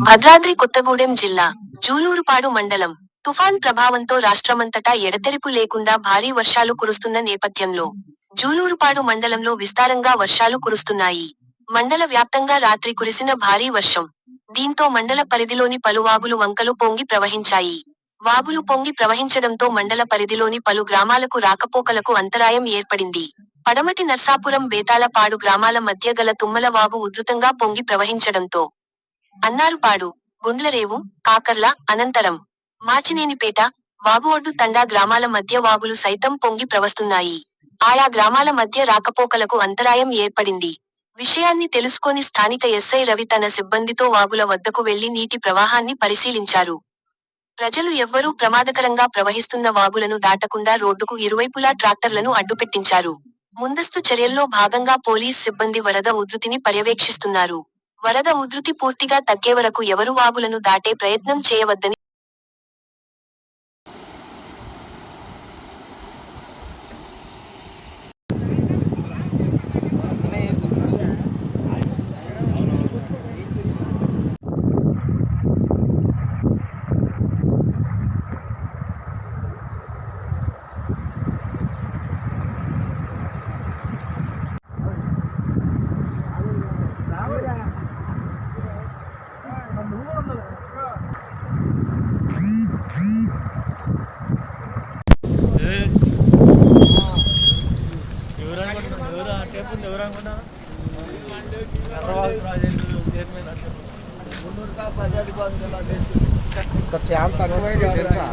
భద్రాద్రి కొత్తగూడెం జిల్లా జూలూరుపాడు మండలం తుఫాన్ ప్రభావంతో రాష్ట్రమంతటా ఎడతెరిపి లేకుండా భారీ వర్షాలు కురుస్తున్న నేపథ్యంలో జూలూరుపాడు మండలంలో విస్తారంగా వర్షాలు కురుస్తున్నాయి. మండల వ్యాప్తంగా రాత్రి కురిసిన భారీ వర్షం. దీంతో మండల పరిధిలోని పలు వాగులు వంకలు పొంగి ప్రవహించాయి. వాగులు పొంగి ప్రవహించడంతో మండల పరిధిలోని పలు గ్రామాలకు రాకపోకలకు అంతరాయం ఏర్పడింది. పడమటి నర్సాపురం బేతాళపాడు గ్రామాల మధ్య గల తుమ్మల వాగు ఉధృతంగా పొంగి ప్రవహించడంతో అన్నారుపాడు, గుండ్లరేవు, కాకర్ల, అనంతరం మాచినేనిపేట, వాగు ఒడ్డు తండా గ్రామాల మధ్య వాగులు సైతం పొంగి ప్రవస్తున్నాయి. ఆయా గ్రామాల మధ్య రాకపోకలకు అంతరాయం ఏర్పడింది. విషయాన్ని తెలుసుకొని స్థానిక ఎస్ఐ రవి తన సిబ్బందితో వాగుల వద్దకు వెళ్లి నీటి ప్రవాహాన్ని పరిశీలించారు. ప్రజలు ఎవ్వరూ ప్రమాదకరంగా ప్రవహిస్తున్న వాగులను దాటకుండా రోడ్డుకు ఇరువైపులా ట్రాక్టర్లను అడ్డుపెట్టించారు. ముందస్తు చర్యల్లో భాగంగా పోలీస్ సిబ్బంది వరద ఉధృతిని పర్యవేక్షిస్తున్నారు. వరద ఉధృతి పూర్తిగా తగ్గేవరకు ఎవరూ వాగులను దాటే ప్రయత్నం చేయవద్దని చాలా తక్కువైంది తెలుసా.